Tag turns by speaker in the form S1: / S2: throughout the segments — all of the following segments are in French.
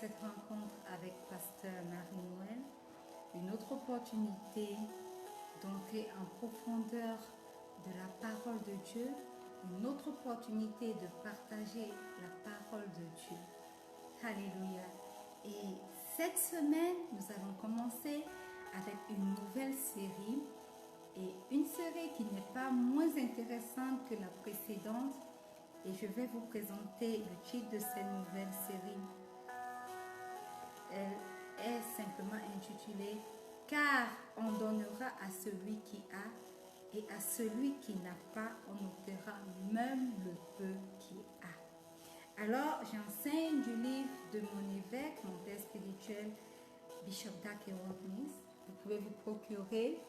S1: cette rencontre avec Pasteur Marie-Noël, une autre opportunité d'entrer en profondeur de la parole de Dieu, une autre opportunité de partager la parole de Dieu. Alléluia. Et cette semaine, nous allons commencer avec une nouvelle série, et une série qui n'est pas moins intéressante que la précédente. Et je vais vous présenter le titre de cette nouvelle série. Elle est simplement intitulée « Car on donnera à celui qui a, et à celui qui n'a pas, on ôtera même le peu qu'il a. » Alors, j'enseigne du livre de mon évêque, mon père spirituel, Bishop Dag Heward-Mills. Vous pouvez vous procurer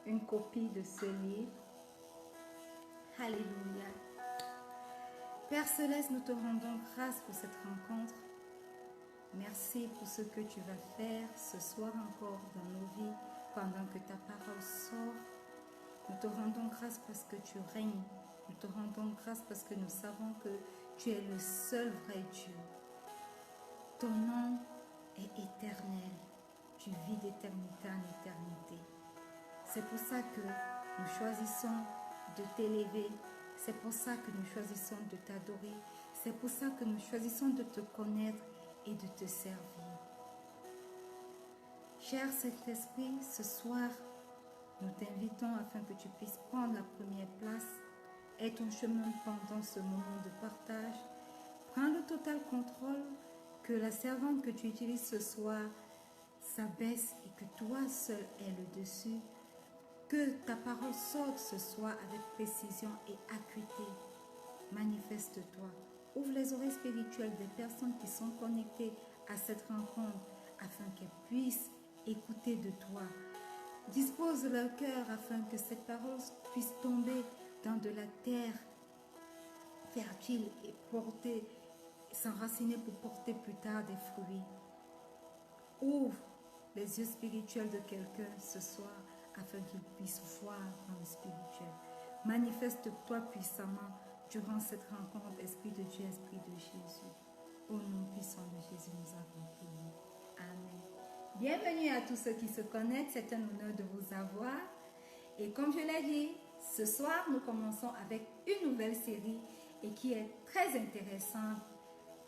S1: une copie de ce livre. Alléluia. Père Céleste, nous te rendons grâce pour cette rencontre. Merci pour ce que tu vas faire ce soir encore dans nos vies pendant que ta parole sort. Nous te rendons grâce parce que tu règnes. Nous te rendons grâce parce que nous savons que tu es le seul vrai Dieu. Ton nom est éternel. Tu vis d'éternité en éternité. C'est pour ça que nous choisissons de t'élever. C'est pour ça que nous choisissons de t'adorer. C'est pour ça que nous choisissons de te connaître et de te servir. Cher Saint-Esprit, ce soir, nous t'invitons afin que tu puisses prendre la première place. Aie ton chemin pendant ce moment de partage. Prends le total contrôle, que la servante que tu utilises ce soir s'abaisse et que toi seul aies le dessus. Que ta parole sorte ce soir avec précision et acuité. Manifeste-toi. Ouvre les oreilles spirituelles des personnes qui sont connectées à cette rencontre afin qu'elles puissent écouter de toi. Dispose leur cœur afin que cette parole puisse tomber dans de la terre fertile et porter, s'enraciner pour porter plus tard des fruits. Ouvre les yeux spirituels de quelqu'un ce soir afin qu'il puisse voir dans le spirituel. Manifeste-toi puissamment durant cette rencontre, Esprit de Dieu, Esprit de Jésus. Au nom puissant de Jésus, nous avons prié. Amen. Bienvenue à tous ceux qui se connectent, c'est un honneur de vous avoir. Et comme je l'ai dit, ce soir, nous commençons avec une nouvelle série et qui est très intéressante,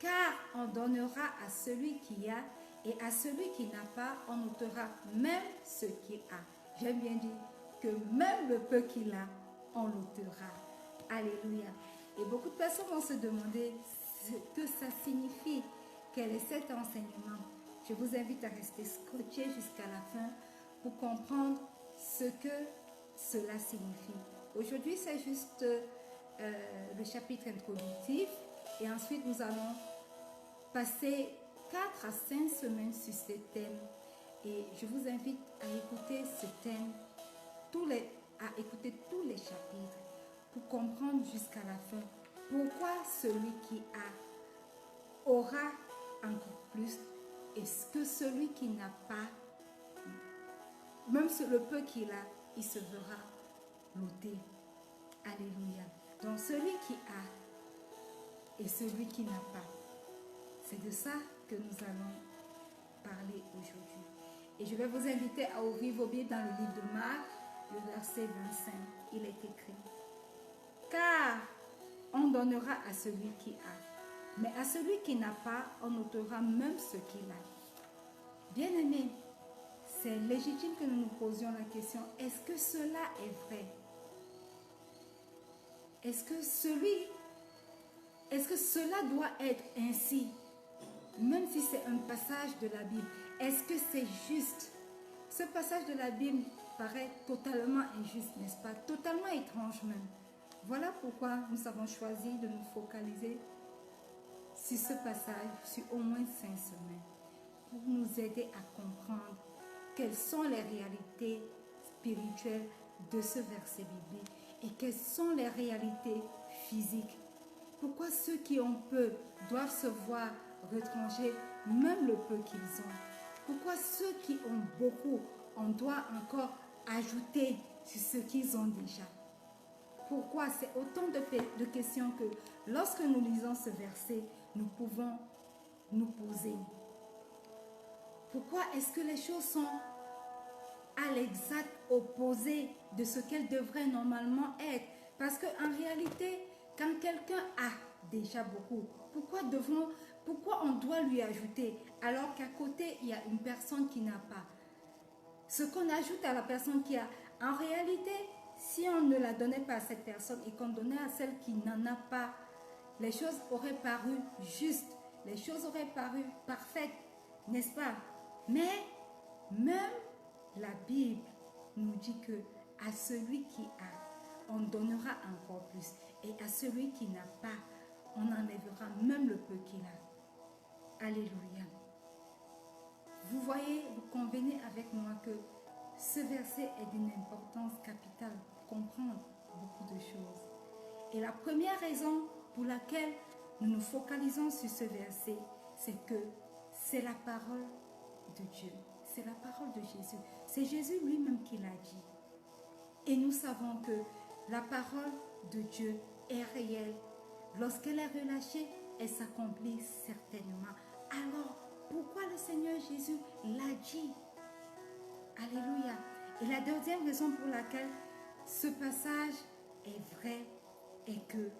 S1: car on donnera à celui qui a et à celui qui n'a pas, on ôtera même ce qu'il a. J'aime bien dire que même le peu qu'il a, on l'ôtera. Alléluia. Et beaucoup de personnes vont se demander ce que ça signifie, quel est cet enseignement. Je vous invite à rester scotché jusqu'à la fin pour comprendre ce que cela signifie. Aujourd'hui, c'est juste le chapitre introductif et ensuite nous allons passer 4 à 5 semaines sur ce thème. Et je vous invite à écouter ce thème, à écouter tous les chapitres pour comprendre jusqu'à la fin pourquoi celui qui a aura encore plus et ce que celui qui n'a pas, même le peu qu'il a, il se verra l'ôter. Alléluia. Donc celui qui a et celui qui n'a pas, c'est de ça que nous allons parler aujourd'hui. Et je vais vous inviter à ouvrir vos Bibles dans le livre de Marc, le verset 25. Il est écrit: car on donnera à celui qui a, mais à celui qui n'a pas, on ôtera même ce qu'il a. Bien-aimés, c'est légitime que nous nous posions la question, est-ce que cela est vrai? Est-ce que cela doit être ainsi? Même si c'est un passage de la Bible, est-ce que c'est juste? Ce passage de la Bible paraît totalement injuste, n'est-ce pas? Totalement étrange même. Voilà pourquoi nous avons choisi de nous focaliser sur ce passage, sur au moins 5 semaines, pour nous aider à comprendre quelles sont les réalités spirituelles de ce verset biblique et quelles sont les réalités physiques. Pourquoi ceux qui ont peu doivent se voir retrancher même le peu qu'ils ont? Pourquoi ceux qui ont beaucoup, on doit encore ajouter sur ce qu'ils ont déjà? Pourquoi? C'est autant de questions que lorsque nous lisons ce verset, nous pouvons nous poser. Pourquoi est-ce que les choses sont à l'exact opposé de ce qu'elles devraient normalement être? Parce qu'en réalité, quand quelqu'un a déjà beaucoup, pourquoi on doit lui ajouter alors qu'à côté, il y a une personne qui n'a pas? Ce qu'on ajoute à la personne qui a, en réalité, si on ne la donnait pas à cette personne et qu'on donnait à celle qui n'en a pas, les choses auraient paru justes, les choses auraient paru parfaites, n'est-ce pas? Mais même la Bible nous dit que à celui qui a, on donnera encore plus. Et à celui qui n'a pas, on enlèvera même le peu qu'il a. Alléluia. Vous voyez, vous convenez avec moi que ce verset est d'une importance capitale pour comprendre beaucoup de choses. Et la première raison pour laquelle nous nous focalisons sur ce verset, c'est que c'est la parole de Dieu. C'est la parole de Jésus. C'est Jésus lui-même qui l'a dit. Et nous savons que la parole de Dieu est réelle. Lorsqu'elle est relâchée, elle s'accomplit certainement. Alors, pourquoi le Seigneur Jésus l'a dit? Alléluia. Et la deuxième raison pour laquelle ce passage est vrai est que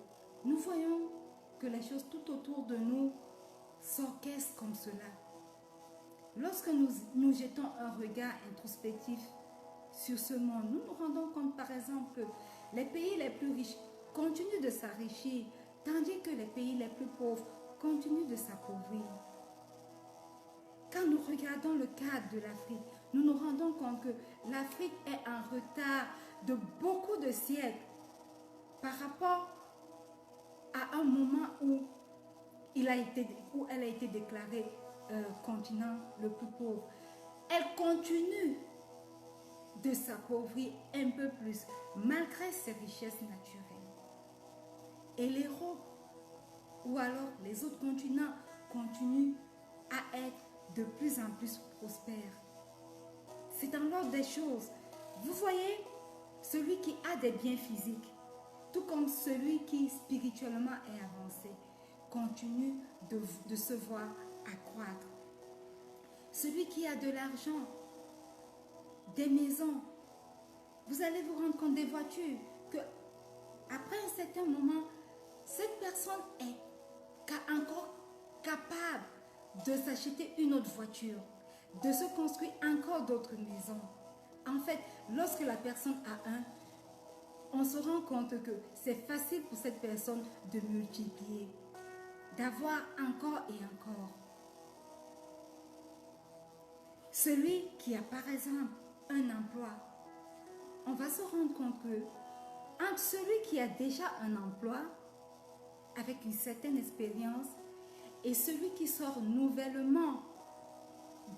S1: nous voyons que les choses tout autour de nous s'orchestrent comme cela. Lorsque nous jetons un regard introspectif sur ce monde, nous nous rendons compte par exemple que les pays les plus riches continuent de s'enrichir, tandis que les pays les plus pauvres continuent de s'appauvrir. Quand nous regardons le cadre de l'Afrique, nous nous rendons compte que l'Afrique est en retard de beaucoup de siècles par rapport à un moment où elle a été déclarée continent le plus pauvre. Elle continue de s'appauvrir un peu plus malgré ses richesses naturelles. Et l'Europe ou alors les autres continents continuent à être de plus en plus prospères. C'est dans l'ordre des choses. Vous voyez, celui qui a des biens physiques, tout comme celui qui spirituellement est avancé, continue de se voir accroître. Celui qui a de l'argent, des maisons, vous allez vous rendre compte des voitures, que après un certain moment, cette personne est encore capable de s'acheter une autre voiture, de se construire encore d'autres maisons. En fait, lorsque la personne a un, on se rend compte que c'est facile pour cette personne de multiplier, d'avoir encore et encore. Celui qui a par exemple un emploi, on va se rendre compte que entre celui qui a déjà un emploi avec une certaine expérience et celui qui sort nouvellement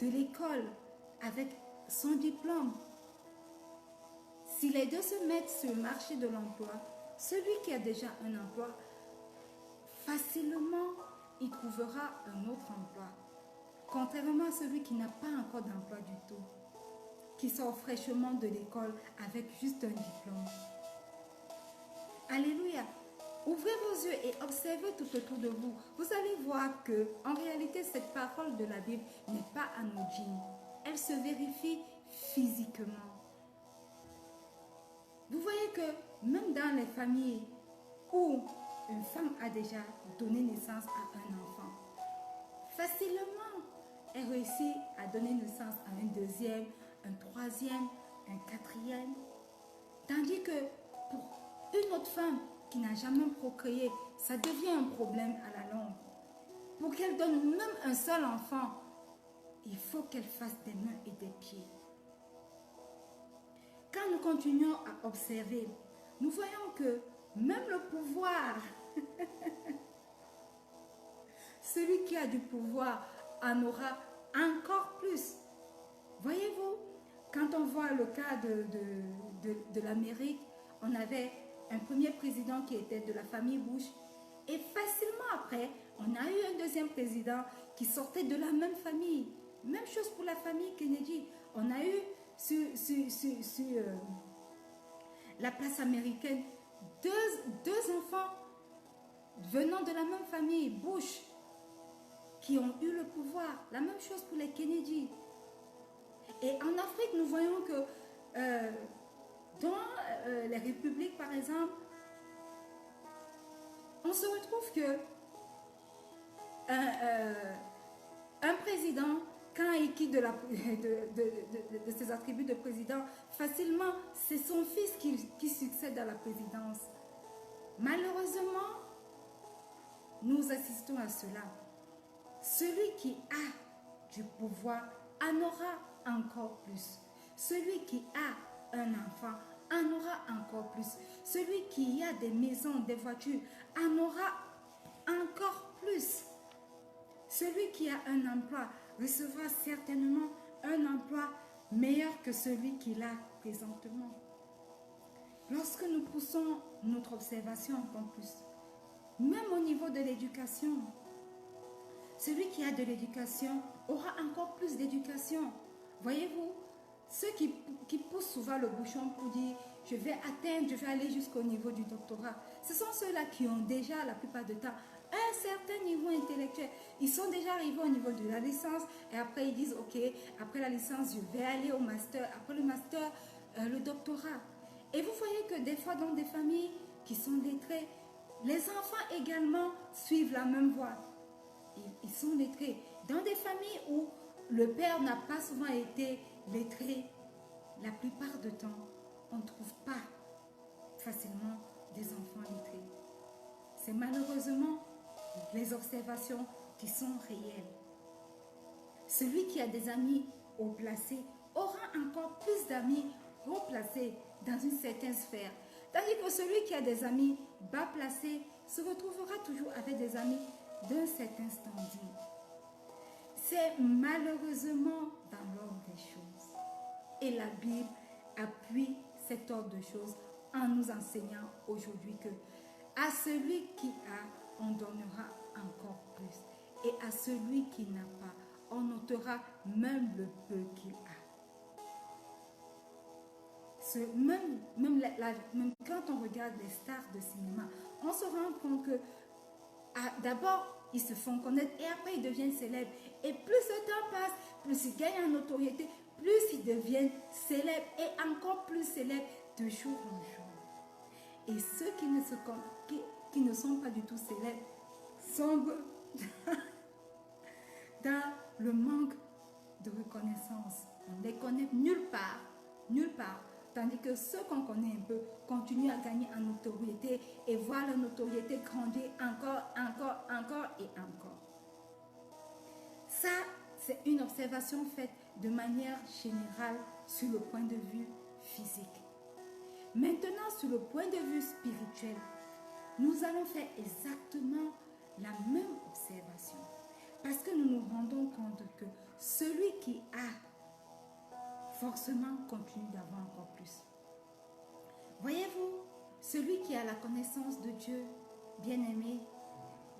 S1: de l'école avec son diplôme, si les deux se mettent sur le marché de l'emploi, celui qui a déjà un emploi, facilement, il trouvera un autre emploi. Contrairement à celui qui n'a pas encore d'emploi du tout, qui sort fraîchement de l'école avec juste un diplôme. Alléluia. Ouvrez vos yeux et observez tout autour de vous. Vous allez voir que, en réalité, cette parole de la Bible n'est pas anodine. Elle se vérifie physiquement. Vous voyez que même dans les familles où une femme a déjà donné naissance à un enfant, facilement, elle réussit à donner naissance à un deuxième, un troisième, un quatrième. Tandis que pour une autre femme qui n'a jamais procréé, ça devient un problème à la longue. Pour qu'elle donne même un seul enfant, il faut qu'elle fasse des mains et des pieds. Quand nous continuons à observer, nous voyons que même le pouvoir, celui qui a du pouvoir en aura encore plus. Voyez-vous, quand on voit le cas de l'Amérique, on avait un premier président qui était de la famille Bush et facilement après, on a eu un deuxième président qui sortait de la même famille. Même chose pour la famille Kennedy. On a eu sur la place américaine deux enfants venant de la même famille, Bush, qui ont eu le pouvoir. La même chose pour les Kennedy. Et en Afrique, nous voyons que dans les républiques, par exemple, on se retrouve que un président, quand il quitte de ses attributs de président, facilement, c'est son fils qui succède à la présidence. Malheureusement, nous assistons à cela. Celui qui a du pouvoir en aura encore plus. Celui qui a un enfant en aura encore plus. Celui qui a des maisons, des voitures, en aura encore plus. Celui qui a un emploi recevra certainement un emploi meilleur que celui qu'il a présentement. Lorsque nous poussons notre observation encore plus, même au niveau de l'éducation, celui qui a de l'éducation aura encore plus d'éducation. Voyez-vous, ceux qui poussent souvent le bouchon pour dire je vais aller jusqu'au niveau du doctorat, ce sont ceux-là qui ont déjà la plupart du temps un certain niveau intellectuel. Ils sont déjà arrivés au niveau de la licence et après ils disent ok, après la licence je vais aller au master, après le master, le doctorat. Et vous voyez que des fois dans des familles qui sont lettrées, les enfants également suivent la même voie. Ils sont lettrés. Dans des familles où le père n'a pas souvent été lettré, la plupart du temps, on ne trouve pas facilement des enfants lettrés. C'est malheureusement les observations qui sont réelles. Celui qui a des amis haut placés aura encore plus d'amis haut placés dans une certaine sphère. Tandis que celui qui a des amis bas placés se retrouvera toujours avec des amis d'un certain standing. C'est malheureusement dans l'ordre des choses. Et la Bible appuie cet ordre de choses en nous enseignant aujourd'hui que à celui qui a, on donnera encore plus. Et à celui qui n'a pas, on ôtera même le peu qu'il a. Même quand on regarde les stars de cinéma, on se rend compte que d'abord, ils se font connaître et après ils deviennent célèbres. Et plus le temps passe, plus ils gagnent en notoriété, plus ils deviennent célèbres et encore plus célèbres de jour en jour. Et ceux qui ne sont pas du tout célèbres sombrent dans le manque de reconnaissance. On ne les connaît nulle part, nulle part. Tandis que ceux qu'on connaît un peu continuent à gagner en notoriété et voir leur notoriété grandir encore et encore. Ça, c'est une observation faite de manière générale sur le point de vue physique. Maintenant, sur le point de vue spirituel, nous allons faire exactement la même observation. Parce que nous nous rendons compte que celui qui a forcément continue d'avoir encore plus. Voyez-vous, celui qui a la connaissance de Dieu, bien-aimé,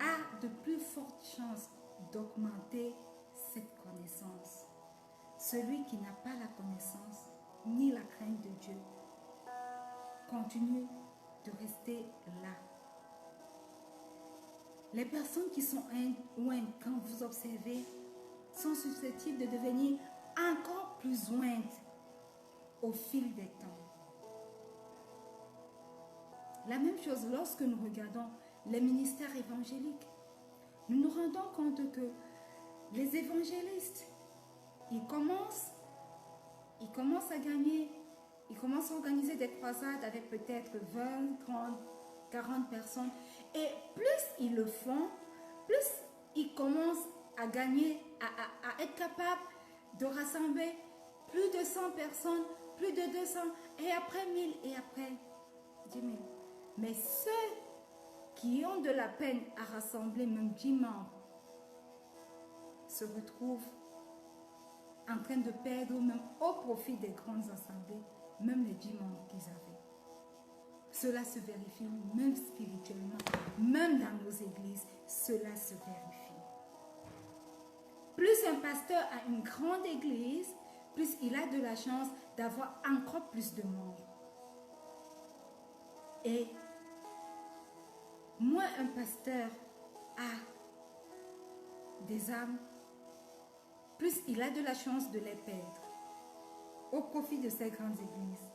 S1: a de plus fortes chances d'augmenter cette connaissance. Celui qui n'a pas la connaissance ni la crainte de Dieu continue de rester là. Les personnes qui sont ointes, quand vous observez, sont susceptibles de devenir encore plus ointes au fil des temps. La même chose lorsque nous regardons les ministères évangéliques. Nous nous rendons compte que les évangélistes, ils commencent à gagner, ils commencent à organiser des croisades avec peut-être 20, 30, 40 personnes. Et plus ils le font, plus ils commencent à gagner, à être capables de rassembler plus de 100 personnes, plus de 200, et après 1000, et après 10 000. Mais ceux qui ont de la peine à rassembler même 10 membres se retrouvent en train de perdre même au profit des grandes assemblées, même les 10 membres qu'ils avaient. Cela se vérifie même spirituellement, même dans nos églises, cela se vérifie. Plus un pasteur a une grande église, plus il a de la chance d'avoir encore plus de membres. Et moins un pasteur a des âmes, plus il a de la chance de les perdre au profit de ces grandes églises.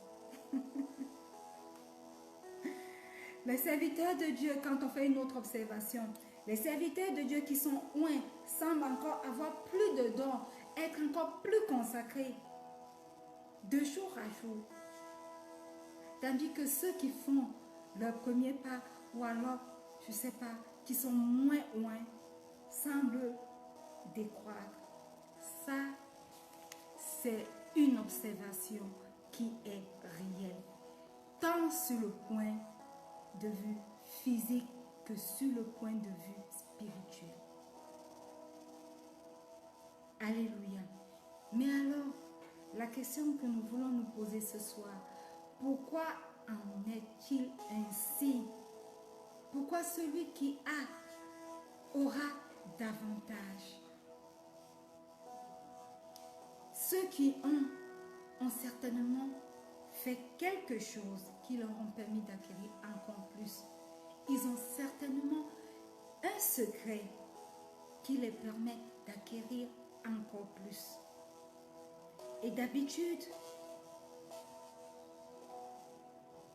S1: Les serviteurs de Dieu, quand on fait une autre observation, les serviteurs de Dieu qui sont loin semblent encore avoir plus de dons, être encore plus consacrés de jour à jour. Tandis que ceux qui font leur premier pas, ou alors, je ne sais pas, qui sont moins loin, semblent décroître. Ça, c'est une observation qui est réelle, tant sur le point de vue physique que sur le point de vue spirituel. Alléluia. Mais alors, la question que nous voulons nous poser ce soir, pourquoi en est-il ainsi? Pourquoi celui qui a aura davantage? Ceux qui ont certainement fait quelque chose qui leur ont permis d'acquérir encore plus. Ils ont certainement un secret qui les permet d'acquérir encore plus. Et d'habitude,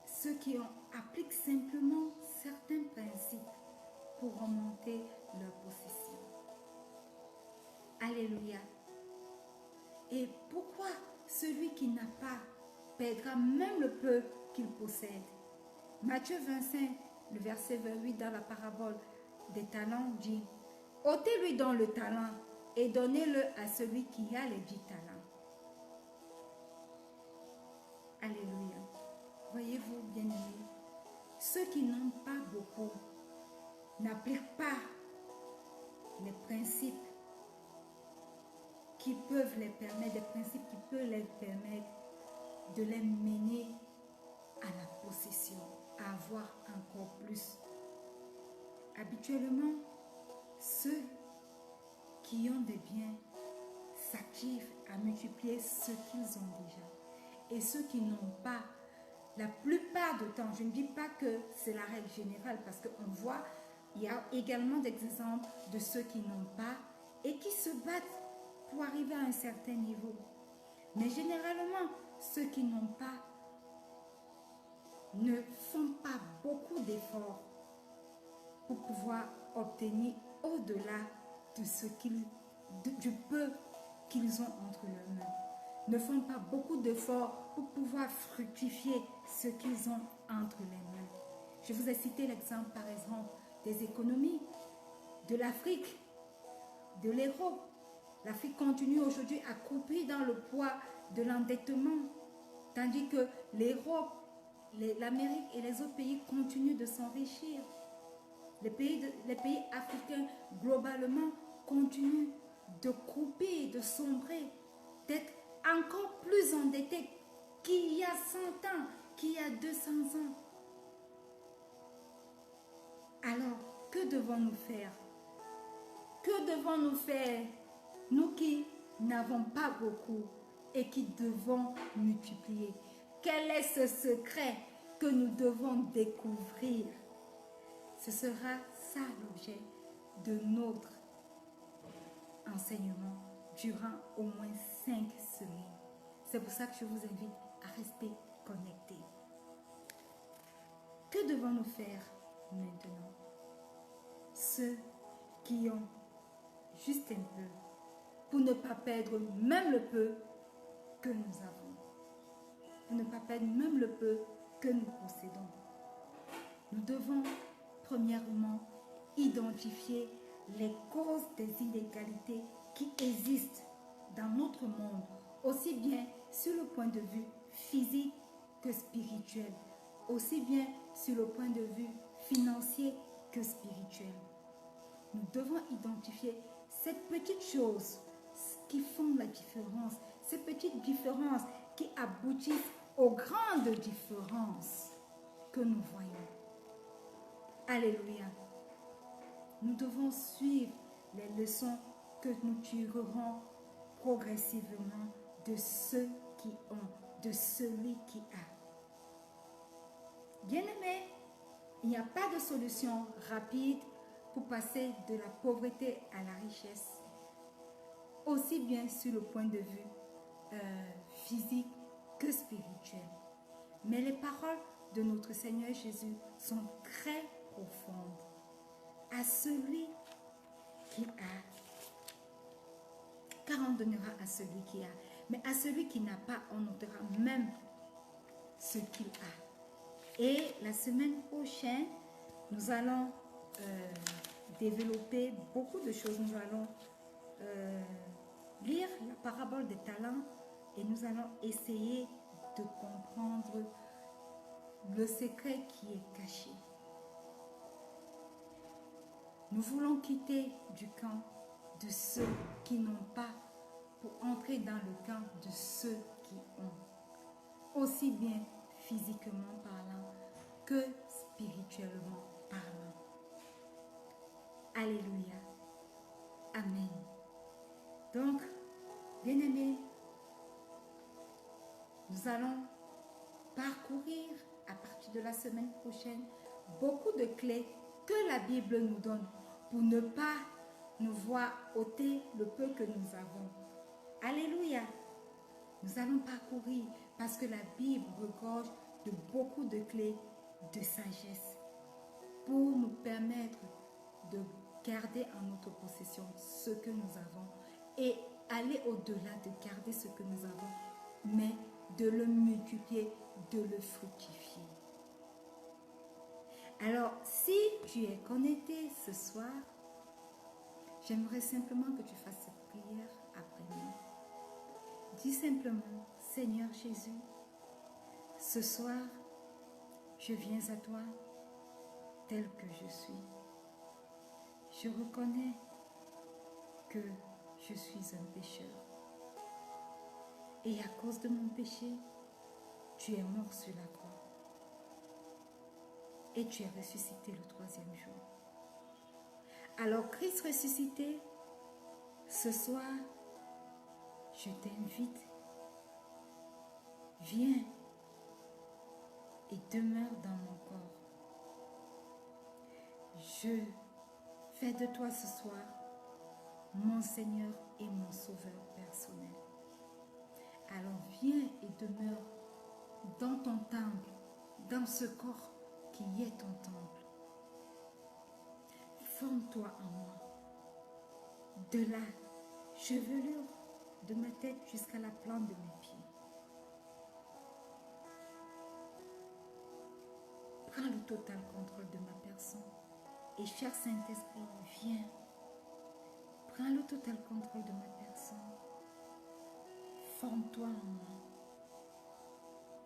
S1: ceux qui appliquent simplement certains principes pour remonter leur possession. Alléluia. Et pourquoi celui qui n'a pas perdra même le peu qu'il possède? Matthieu 25, le verset 28 dans la parabole des talents dit: ôtez-lui donc le talent et donnez-le à celui qui a les 10 talents. Alléluia. Voyez-vous, bien-aimés, ceux qui n'ont pas beaucoup n'appliquent pas les principes qui peuvent les permettre, des principes qui peuvent les permettre de les mener à la possession, à avoir encore plus. Habituellement, ceux qui ont des biens s'activent à multiplier ce qu'ils ont déjà. Et ceux qui n'ont pas, la plupart du temps, je ne dis pas que c'est la règle générale, parce qu'on voit, il y a également des exemples de ceux qui n'ont pas et qui se battent pour arriver à un certain niveau. Mais généralement, ceux qui n'ont pas ne font pas beaucoup d'efforts pour pouvoir obtenir au-delà de ce du peu qu'ils ont entre leurs mains. Ne font pas beaucoup d'efforts pour pouvoir fructifier ce qu'ils ont entre les mains. Je vous ai cité l'exemple, par exemple, des économies, de l'Afrique, de l'euro. L'Afrique continue aujourd'hui à couper dans le poids de l'endettement, tandis que l'Europe, l'Amérique et les autres pays continuent de s'enrichir. Les pays africains, globalement, continuent de couper, de sombrer, d'être encore plus endettés qu'il y a 100 ans, qu'il y a 200 ans. Alors, que devons-nous faire? Que devons-nous faire, nous qui n'avons pas beaucoup et qui devons multiplier? Quel est ce secret que nous devons découvrir? Ce sera ça l'objet de notre enseignement durant au moins 5 semaines. C'est pour ça que je vous invite à rester connectés. Que devons-nous faire maintenant? Ceux qui ont juste un peu, pour ne pas perdre même le peu que nous avons, pour ne pas perdre même le peu que nous possédons. Nous devons premièrement identifier les causes des inégalités qui existent dans notre monde, aussi bien sur le point de vue physique que spirituel, aussi bien sur le point de vue financier que spirituel. Nous devons identifier ces petites choses qui font la différence, ces petites différences qui aboutissent aux grandes différences que nous voyons. Alléluia. Nous devons suivre les leçons que nous tirerons progressivement de ceux qui ont, de celui qui a. Bien-aimés, il n'y a pas de solution rapide pour passer de la pauvreté à la richesse, aussi bien sur le point de vue physique que spirituel. Mais les paroles de notre Seigneur Jésus sont très profondes. À celui qui a, car on donnera à celui qui a, mais à celui qui n'a pas, on ôtera même ce qu'il a. Et la semaine prochaine, nous allons développer beaucoup de choses. Nous allons lire la parabole des talents et nous allons essayer de comprendre le secret qui est caché. Nous voulons quitter du camp de ceux qui n'ont pas pour entrer dans le camp de ceux qui ont, aussi bien physiquement parlant que spirituellement parlant. Alléluia. Amen. Donc, bien-aimés, nous allons parcourir à partir de la semaine prochaine beaucoup de clés que la Bible nous donne pour ne pas nous voir ôter le peu que nous avons. Alléluia. Nous allons parcourir parce que la Bible regorge de beaucoup de clés de sagesse pour nous permettre de garder en notre possession ce que nous avons et aller au-delà de garder ce que nous avons, mais de le multiplier, de le fructifier. Alors, si tu es connecté ce soir, j'aimerais simplement que tu fasses cette prière après moi. Dis simplement, Seigneur Jésus, ce soir, je viens à toi tel que je suis. Je reconnais que je suis un pécheur. Et à cause de mon péché, tu es mort sur la croix. Et tu es ressuscité le 3e jour. Alors Christ ressuscité, ce soir, je t'invite, viens et demeure dans mon corps. Je fais de toi ce soir mon Seigneur et mon Sauveur personnel. Alors viens et demeure dans ton temple, dans ce corps qui est ton temple. Forme-toi en moi, de la chevelure de ma tête jusqu'à la plante de mes pieds. Prends le total contrôle de ma personne et cher Saint-Esprit, viens. Prends le total contrôle de ma personne. Forme-toi en moi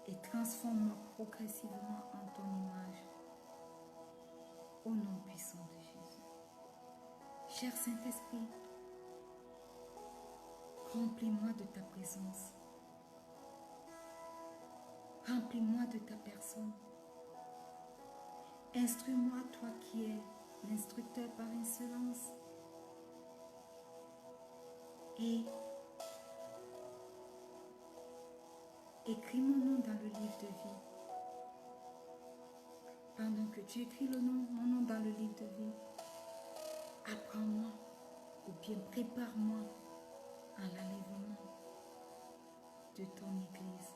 S1: et transforme-moi progressivement en ton image. Au nom puissant de Jésus. Cher Saint-Esprit, remplis-moi de ta présence. Remplis-moi de ta personne. Instruis-moi, toi qui es l'instructeur par excellence. Et écris mon nom dans le livre de vie. Pendant que tu écris mon nom dans le livre de vie, apprends-moi ou bien prépare-moi à l'enlèvement de ton Église.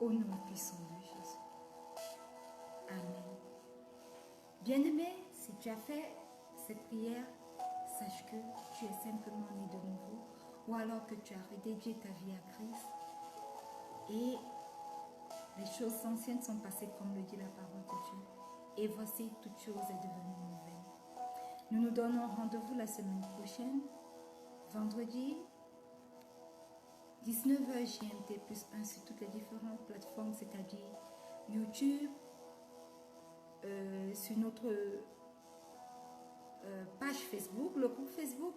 S1: Au nom puissant de Jésus. Amen. Bien-aimé, si tu as fait cette prière, sache que tu es simplement né de nouveau, ou alors que tu as redédié ta vie à Christ. Et les choses anciennes sont passées comme le dit la parole de Dieu. Et voici, toute chose est devenue nouvelle. Nous nous donnons rendez-vous la semaine prochaine, vendredi, 19h GMT plus 1 sur toutes les différentes plateformes, c'est-à-dire YouTube, sur notre page Facebook. Le groupe Facebook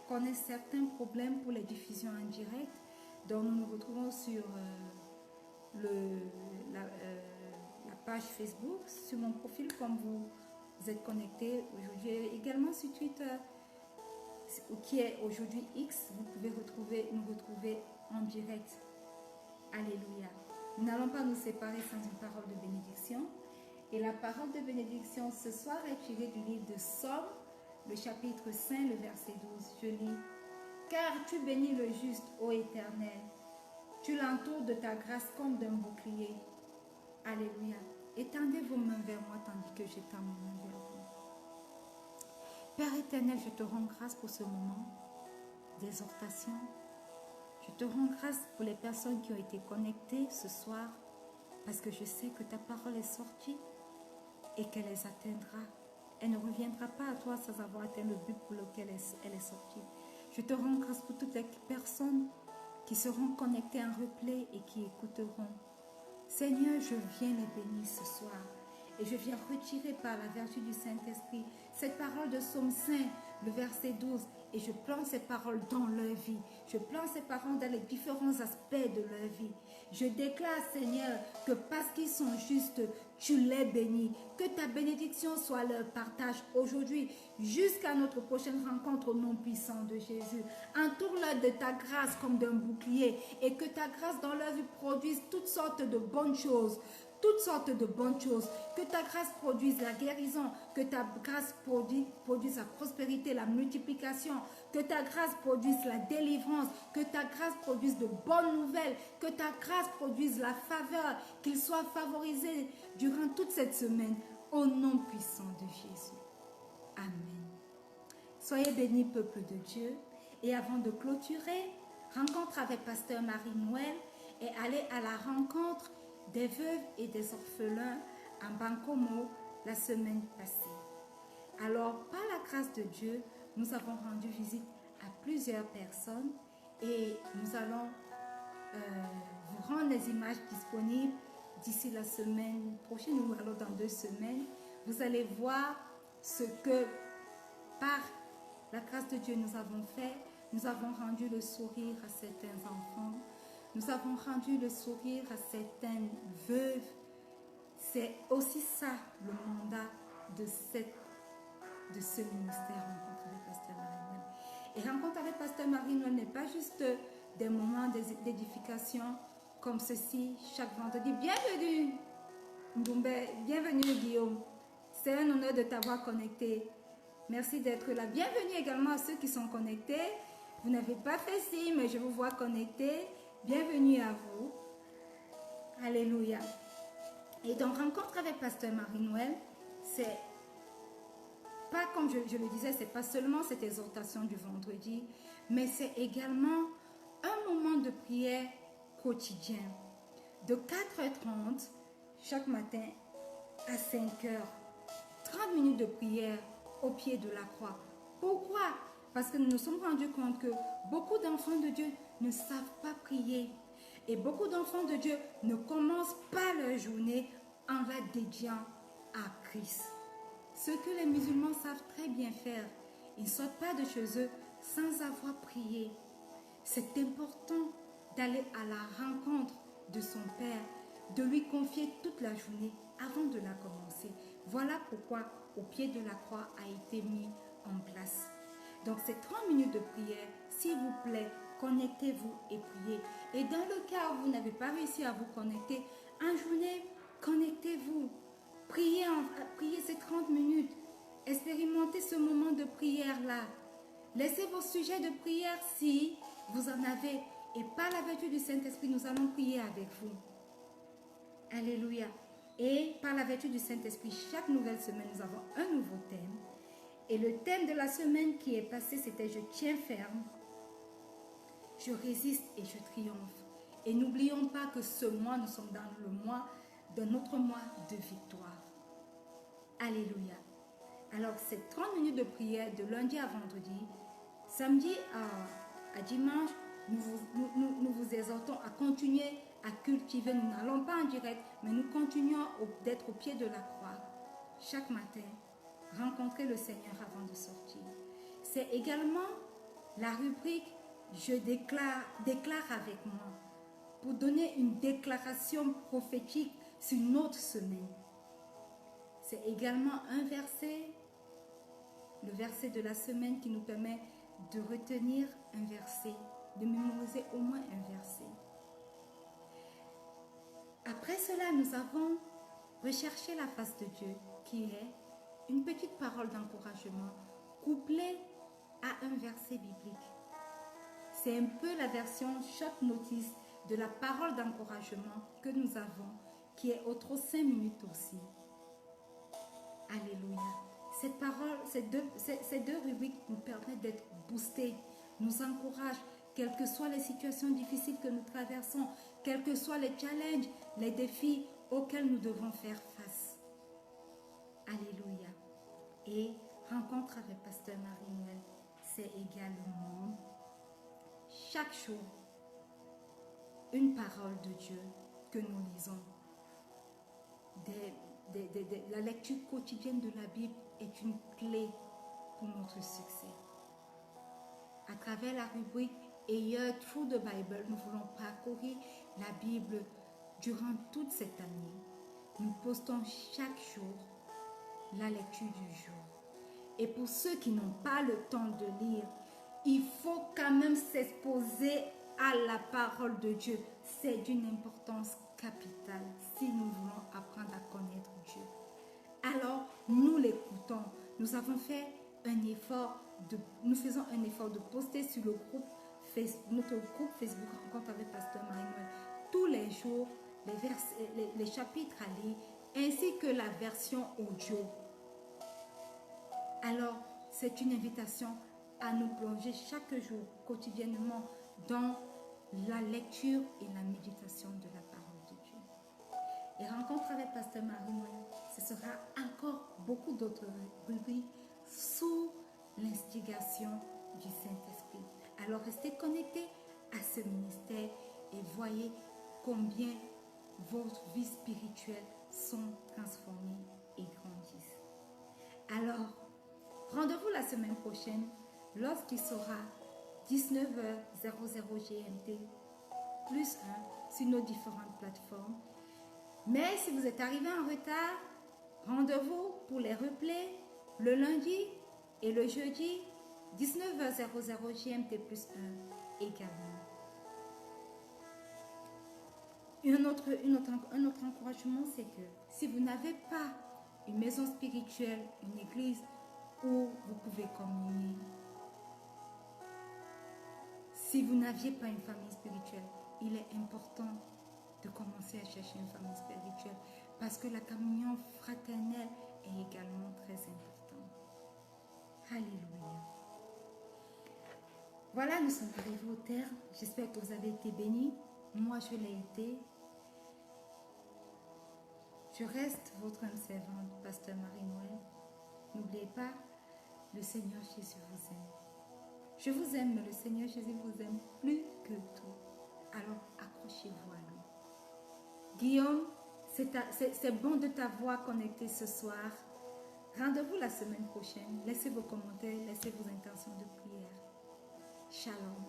S1: connaît certains problèmes pour les diffusions en direct. Donc nous nous retrouvons sur la page Facebook, sur mon profil comme vous êtes connecté aujourd'hui, également sur Twitter, qui est aujourd'hui X. Vous pouvez nous retrouver en direct. Alléluia. Nous n'allons pas nous séparer sans une parole de bénédiction. Et la parole de bénédiction ce soir est tirée du livre de Somme, le chapitre 5, le verset 12. Je lis. Car tu bénis le juste, ô Éternel. Tu l'entoures de ta grâce comme d'un bouclier. Alléluia. Étendez vos mains vers moi tandis que j'étends mes mains vers vous. Père éternel, je te rends grâce pour ce moment d'exhortation. Je te rends grâce pour les personnes qui ont été connectées ce soir parce que je sais que ta parole est sortie et qu'elle les atteindra. Elle ne reviendra pas à toi sans avoir atteint le but pour lequel elle est sortie. Je te rends grâce pour toutes les personnes qui seront connectées en replay et qui écouteront. Seigneur, je viens les bénir ce soir et je viens retirer par la vertu du Saint-Esprit cette parole de Psaume 5, le verset 12, et je plante ces paroles dans leur vie. Je plante ces paroles dans les différents aspects de leur vie. Je déclare, Seigneur, que parce qu'ils sont justes, tu les bénis. Que ta bénédiction soit leur partage aujourd'hui jusqu'à notre prochaine rencontre au nom puissant de Jésus. Entoure-leur de ta grâce comme d'un bouclier et que ta grâce dans leur vie produise toutes sortes de bonnes choses. Toutes sortes de bonnes choses. Que ta grâce produise la guérison, que ta grâce produise la prospérité, la multiplication, que ta grâce produise la délivrance, que ta grâce produise de bonnes nouvelles, que ta grâce produise la faveur, qu'ils soient favorisés durant toute cette semaine, au nom puissant de Jésus. Amen. Soyez bénis, peuple de Dieu. Et avant de clôturer, rencontre avec Pasteur Marie-Noël et allez à la rencontre des veuves et des orphelins en Bancomo la semaine passée. Alors, par la grâce de Dieu, nous avons rendu visite à plusieurs personnes et nous allons vous rendre les images disponibles d'ici la semaine prochaine ou alors dans 2 semaines. Vous allez voir ce que, par la grâce de Dieu, nous avons fait. Nous avons rendu le sourire à certains enfants. Nous avons rendu le sourire à certaines veuves. C'est aussi ça le mandat de ce ministère Rencontre avec Pasteur Marie-Noël. Et Rencontre avec Pasteur Marie-Noël n'est pas juste des moments d'édification comme ceci chaque vendredi. Bienvenue Mboumbe, bienvenue Guillaume. C'est un honneur de t'avoir connecté. Merci d'être là. Bienvenue également à ceux qui sont connectés. Vous n'avez pas fait signe, mais je vous vois connectés. Bienvenue à vous. Alléluia. Et donc, rencontre avec Pasteur Marie-Noël, c'est pas, comme je le disais, c'est pas seulement cette exhortation du vendredi, mais c'est également un moment de prière quotidien. De 4h30 chaque matin à 5h. 30 minutes de prière au pied de la croix. Pourquoi? Parce que nous nous sommes rendus compte que beaucoup d'enfants de Dieu ne savent pas prier. Et beaucoup d'enfants de Dieu ne commencent pas leur journée en la dédiant à Christ. Ce que les musulmans savent très bien faire, ils ne sortent pas de chez eux sans avoir prié. C'est important d'aller à la rencontre de son Père, de lui confier toute la journée avant de la commencer. Voilà pourquoi au pied de la croix a été mis en place. Donc ces 30 minutes de prière, s'il vous plaît, connectez-vous et priez. Et dans le cas où vous n'avez pas réussi à vous connecter, en journée, connectez-vous. Priez ces 30 minutes. Expérimentez ce moment de prière-là. Laissez vos sujets de prière si vous en avez. Et par la vertu du Saint-Esprit, nous allons prier avec vous. Alléluia. Et par la vertu du Saint-Esprit, chaque nouvelle semaine, nous avons un nouveau thème. Et le thème de la semaine qui est passée, c'était « Je tiens ferme, je résiste et je triomphe ». Et n'oublions pas que ce mois, nous sommes dans notre mois de victoire. Alléluia. Alors, c'est 30 minutes de prière de lundi à vendredi. Samedi à dimanche, nous vous exhortons à continuer à cultiver. Nous n'allons pas en direct, mais nous continuons d'être au pied de la croix chaque matin. Rencontrer le Seigneur avant de sortir. C'est également la rubrique « Je déclare avec moi » pour donner une déclaration prophétique sur notre semaine. C'est également un verset, le verset de la semaine qui nous permet de retenir un verset, de mémoriser au moins un verset. Après cela, nous avons recherché la face de Dieu qui est une petite parole d'encouragement couplé à un verset biblique. C'est un peu la version short notice de la parole d'encouragement que nous avons, qui est autre 5 minutes aussi. Alléluia. Cette parole, ces deux rubriques nous permettent d'être boostés, nous encouragent, quelles que soient les situations difficiles que nous traversons, quels que soient les challenges, les défis auxquels nous devons faire face. Alléluia. Et rencontre avec Pasteur Marie-Noël, c'est également chaque jour une parole de Dieu que nous lisons. La lecture quotidienne de la Bible est une clé pour notre succès. À travers la rubrique A Year Through the Bible, nous voulons parcourir la Bible durant toute cette année. Nous postons chaque jour la lecture du jour. Et pour ceux qui n'ont pas le temps de lire, il faut quand même s'exposer à la parole de Dieu. C'est d'une importance capitale si nous voulons apprendre à connaître Dieu. Alors, nous l'écoutons. Nous faisons un effort de poster sur le groupe, notre groupe Facebook Rencontre avec Pasteur Marie-Noël tous les jours les chapitres à lire ainsi que la version audio. Alors, c'est une invitation à nous plonger chaque jour, quotidiennement, dans la lecture et la méditation de la parole de Dieu. Et rencontre avec Pasteur Marie-Noël, ce sera encore beaucoup d'autres rubriques sous l'instigation du Saint-Esprit. Alors, restez connectés à ce ministère et voyez combien votre vie spirituelle sont transformées et grandissent. Alors, rendez-vous la semaine prochaine lorsqu'il sera 19h00 GMT plus 1 sur nos différentes plateformes. Mais si vous êtes arrivé en retard, rendez-vous pour les replays le lundi et le jeudi 19h00 GMT plus 1 également. Un autre encouragement, c'est que si vous n'avez pas une maison spirituelle, une église où vous pouvez communier, si vous n'aviez pas une famille spirituelle, il est important de commencer à chercher une famille spirituelle parce que la communion fraternelle est également très importante. Alléluia. Voilà, nous sommes arrivés au terme. J'espère que vous avez été bénis. Moi, je l'ai été. Je reste votre âme servante, Pasteur Marie-Noël. N'oubliez pas, le Seigneur Jésus vous aime. Je vous aime, mais le Seigneur Jésus vous aime plus que tout. Alors, accrochez-vous à lui. Guillaume, c'est bon de t'avoir connecté ce soir. Rendez-vous la semaine prochaine. Laissez vos commentaires, laissez vos intentions de prière. Shalom.